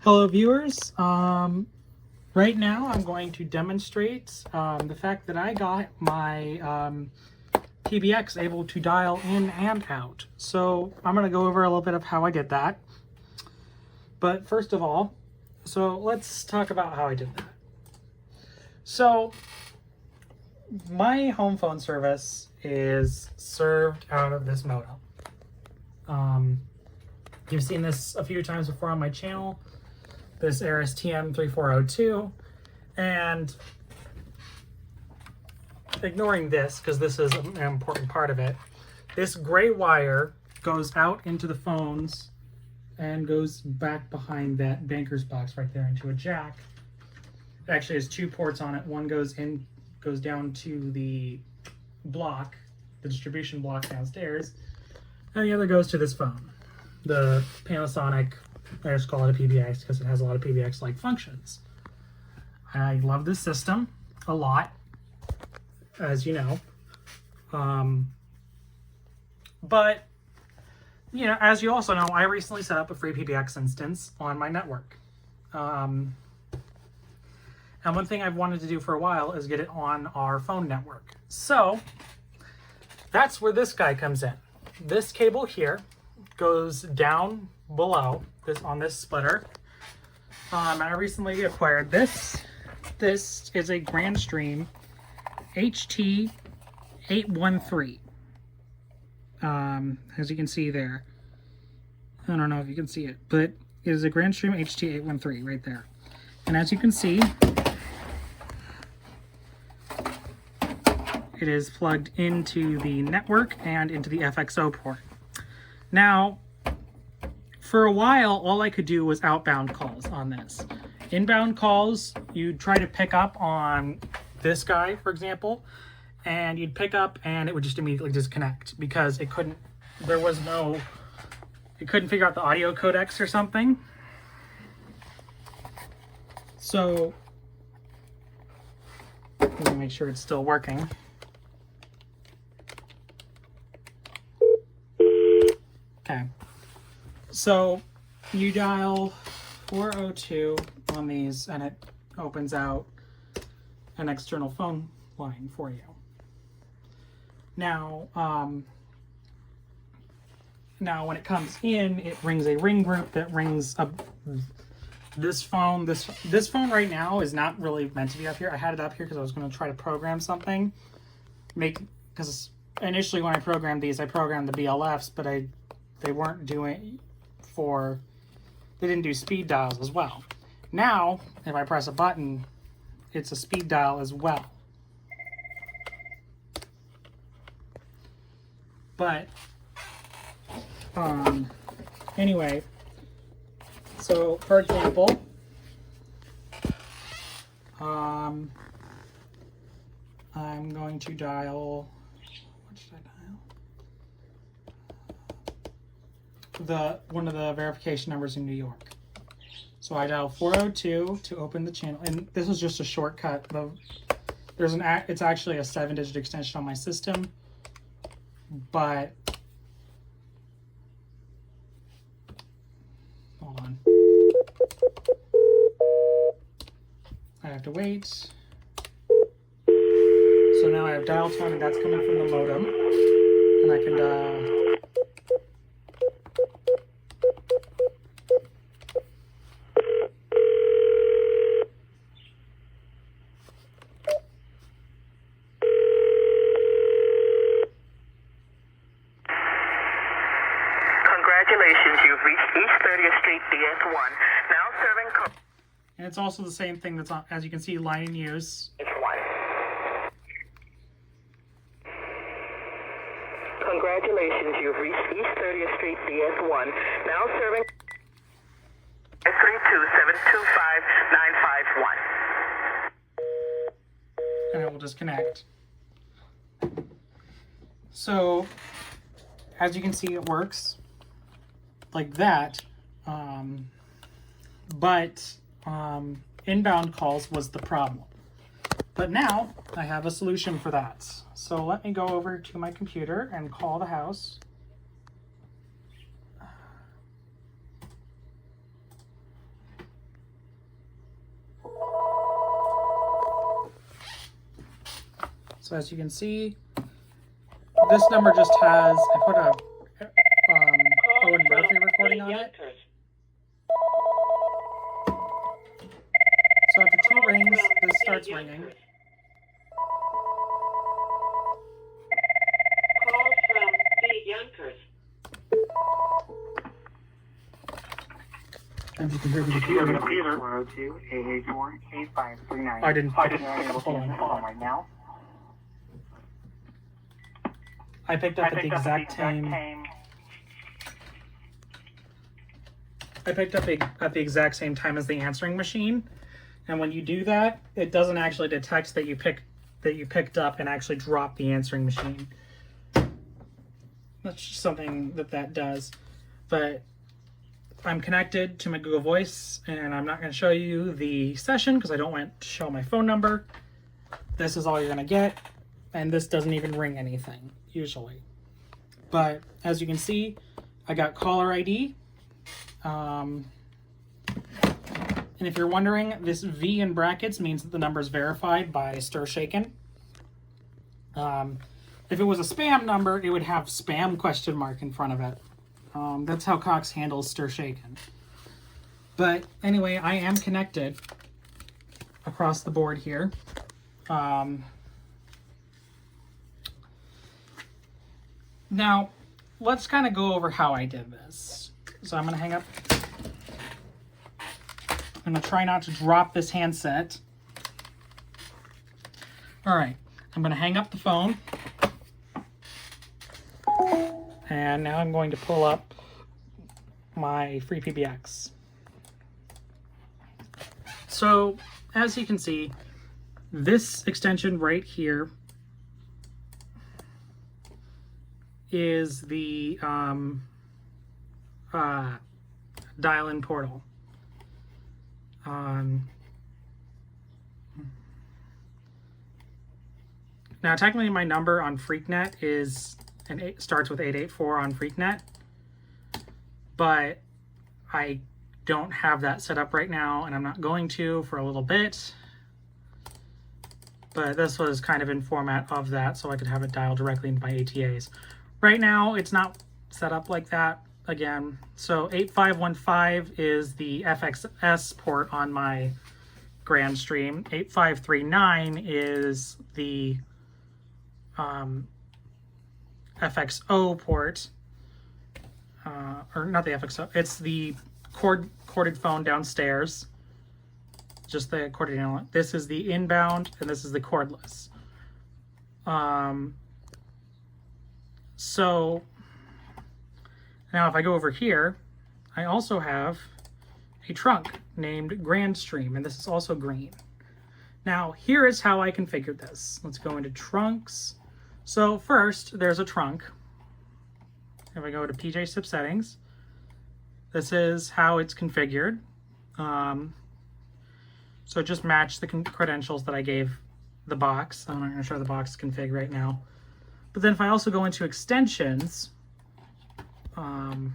Hello viewers, right now I'm going to demonstrate the fact that I got my PBX able to dial in and out. So I'm going to go over a little bit of how I did that. But first of all, so let's talk about how I did that. So my home phone service is served out of this modem. You've seen this a few times before on my channel. This PSTN 3402, and ignoring this because this is an important part of it, this gray wire goes out into the phones and goes back behind that banker's box right there into a jack. It actually has two ports on it. One goes down to the block, the distribution block downstairs, and the other goes to this phone, the Panasonic. I just call it a PBX because it has a lot of PBX-like functions. I love this system a lot, as you know. But, you know, as you also know, I recently set up a FreePBX instance on my network. And one thing I've wanted to do for a while is get it on our phone network. So, that's where this guy comes in. This cable here goes down below on this splitter. I recently acquired this. This is a Grandstream HT813. As you can see there. I don't know if you can see it, but it is a Grandstream HT813 right there. And as you can see, it is plugged into the network and into the FXO port. Now, for a while, all I could do was outbound calls on this. Inbound calls, you'd try to pick up on this guy, for example, and you'd pick up and it would just immediately disconnect because it couldn't figure out the audio codecs or something. So, let me make sure it's still working. Okay. So you dial 402 on these and it opens out an external phone line for you. Now, when it comes in, it rings a ring group that rings up this phone. This phone right now is not really meant to be up here. I had it up here because I was going to try to program something. Because initially when I programmed these, I programmed the BLFs, but they weren't doing they didn't do speed dials as well. Now, if I press a button, it's a speed dial as well. But, anyway, so for example, I'm going to dial, what should I dial? One of the verification numbers in New York. So I dial 402 to open the channel, and this is just a shortcut. It's actually a 7-digit extension on my system, but hold on. I have to wait. So now I have dial tone, and that's coming from the modem, and I can dial. Congratulations, you've reached East 30th Street, DS1. Now serving And it's also the same thing that's on, as you can see, line in use. Congratulations, you've reached East 30th Street, DS1. Now serving 532-725-951. And it will disconnect. So, as you can see, it works like that. But inbound calls was the problem. But now I have a solution for that. So let me go over to my computer and call the house. So as you can see, this number just has, I put a Owen Murphy recording on it. So after 2 rings, this starts ringing. Call from the Yonkers. As you can hear the computer. 402-884-8539. I didn't. Hold on. Right now. I picked up at the exact same. I picked up at the exact same time as the answering machine, and when you do that, it doesn't actually detect that you picked up and actually drop the answering machine. That's just something that does. But I'm connected to my Google Voice, and I'm not going to show you the session because I don't want to show my phone number. This is all you're going to get, and this doesn't even ring anything usually. But as you can see, I got caller ID. And if you're wondering, this V in brackets means that the number is verified by Stir Shaken. If it was a spam number, it would have spam question mark in front of it. That's how Cox handles Stir Shaken. But anyway, I am connected across the board here. Now, let's kind of go over how I did this. So I'm going to hang up. I'm going to try not to drop this handset. All right, I'm going to hang up the phone. And now I'm going to pull up my FreePBX. So, as you can see, this extension right here is the dial-in portal. Now, technically, my number on FreakNet starts with 884 on FreakNet, but I don't have that set up right now, and I'm not going to for a little bit. But this was kind of in format of that, so I could have it dialed directly into my ATAs. Right now, it's not set up like that again. So 8515 is the FXS port on my Grand Stream. 8539 is the FXO port, or not the FXO, it's the corded phone downstairs, just the corded inlet. This is the inbound, and this is the cordless. So now if I go over here, I also have a trunk named Grand Stream, and this is also green. Now here is how I configured this. Let's go into trunks. So first, there's a trunk. If I go to PJ SIP settings, this is how it's configured. So just match the credentials that I gave the box. I'm not going to show the box config right now. But then if I also go into extensions, and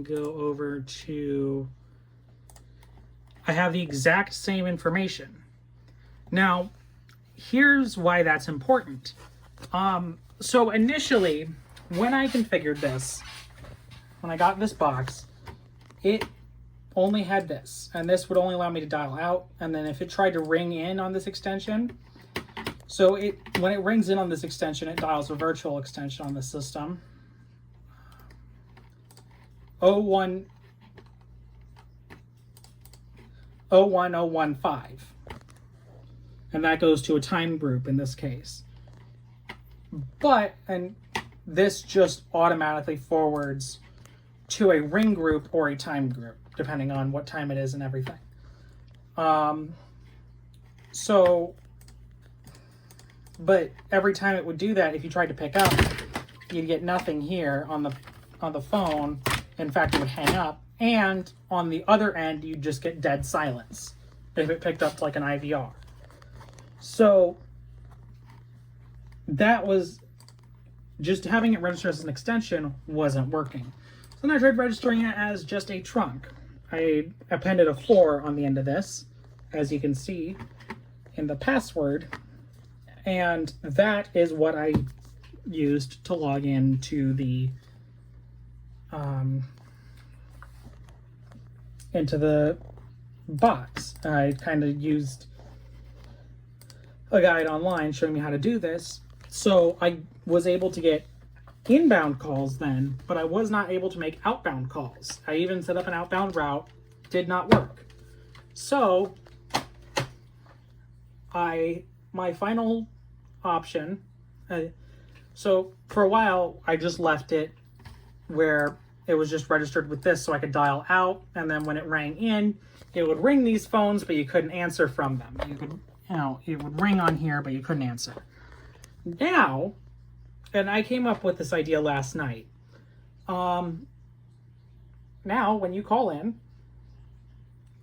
go over to, I have the exact same information. Now, here's why that's important. So initially, when I configured this, when I got this box, it only had this, and this would only allow me to dial out. And then if it tried to ring in on this extension, so when it rings in on this extension, it dials a virtual extension on the system. 01015. And that goes to a time group in this case. And this just automatically forwards to a ring group or a time group, depending on what time it is and everything. But every time it would do that, if you tried to pick up, you'd get nothing here on the phone. In fact, it would hang up. And on the other end, you'd just get dead silence if it picked up like an IVR. So that was just having it register as an extension wasn't working. So then I tried registering it as just a trunk. I appended a 4 on the end of this, as you can see in the password. And that is what I used to log into the box. I kind of used a guide online showing me how to do this. So I was able to get inbound calls then, but I was not able to make outbound calls. I even set up an outbound route, did not work. So my final option, so for a while I just left it where it was just registered with this so I could dial out, and then when it rang in, it would ring these phones, but you couldn't answer from them. You could, it would ring on here, but you couldn't answer. Now, and I came up with this idea last night. Now, when you call in,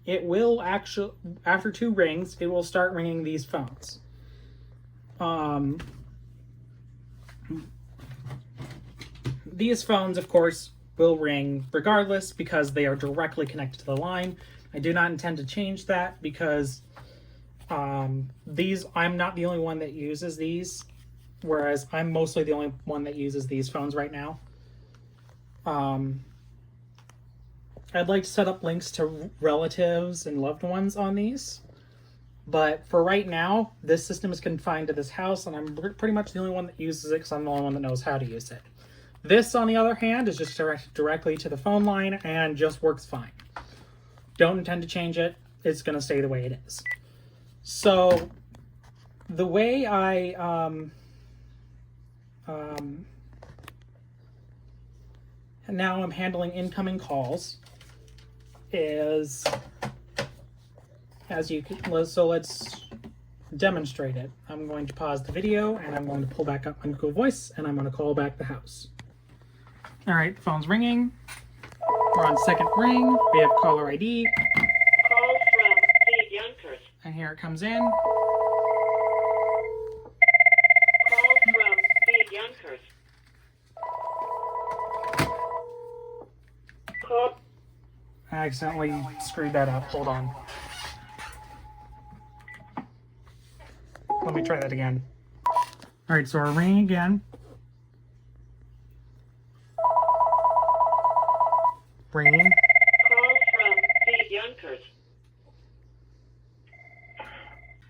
it will actually, after 2 rings, it will start ringing these phones. These phones, of course, will ring regardless because they are directly connected to the line. I do not intend to change that because I'm not the only one that uses these, whereas I'm mostly the only one that uses these phones right now. I'd like to set up links to relatives and loved ones on these, but for right now, this system is confined to this house, and I'm pretty much the only one that uses it because I'm the only one that knows how to use it. This, on the other hand, is just directed directly to the phone line and just works fine. Don't intend to change it. It's going to stay the way it is. So, the way I now I'm handling incoming calls is, as you can, so let's demonstrate it. I'm going to pause the video and I'm going to pull back up my Google Voice and I'm going to call back the house. All right, phone's ringing. We're on second ring. We have caller ID. Call from the Yonkers. And here it comes in. Call from the Yonkers. Call. I accidentally screwed that up. Hold on. Let me try that again. All right, so we're ringing again. Ringing. Call from the Yonkers.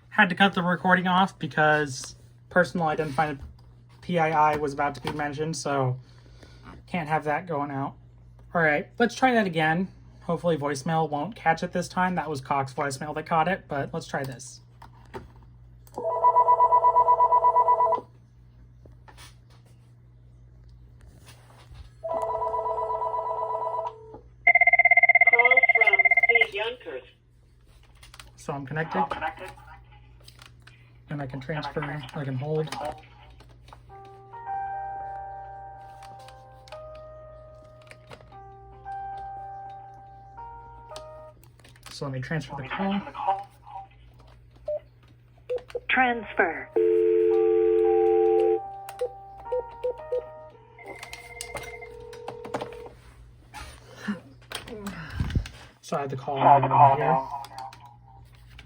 Had to cut the recording off because personal identified PII was about to be mentioned, so can't have that going out. All right, let's try that again. Hopefully voicemail won't catch it this time. That was Cox's voicemail that caught it, but let's try this. Call from the Yonkers. So I'm connected. And I can transfer, I can hold. So let me transfer the call. Transfer. So I have the call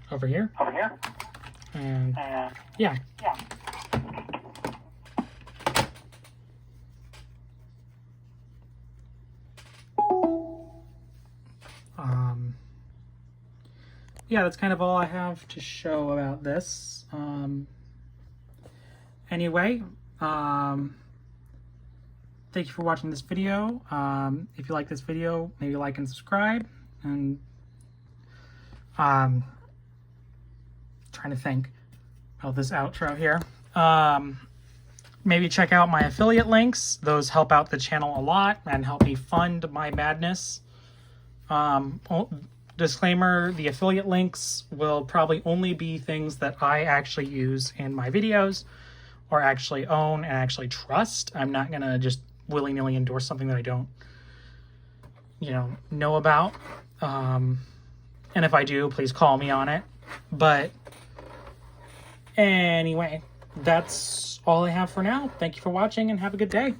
over here. Over here. And yeah. Yeah, that's kind of all I have to show about this. Anyway, thank you for watching this video. If you like this video, maybe like and subscribe. And trying to think about this outro here. Maybe check out my affiliate links. Those help out the channel a lot and help me fund my madness. Disclaimer, the affiliate links will probably only be things that I actually use in my videos or actually own and actually trust. I'm not going to just willy-nilly endorse something that I don't, know about. And if I do, please call me on it. But anyway, that's all I have for now. Thank you for watching and have a good day.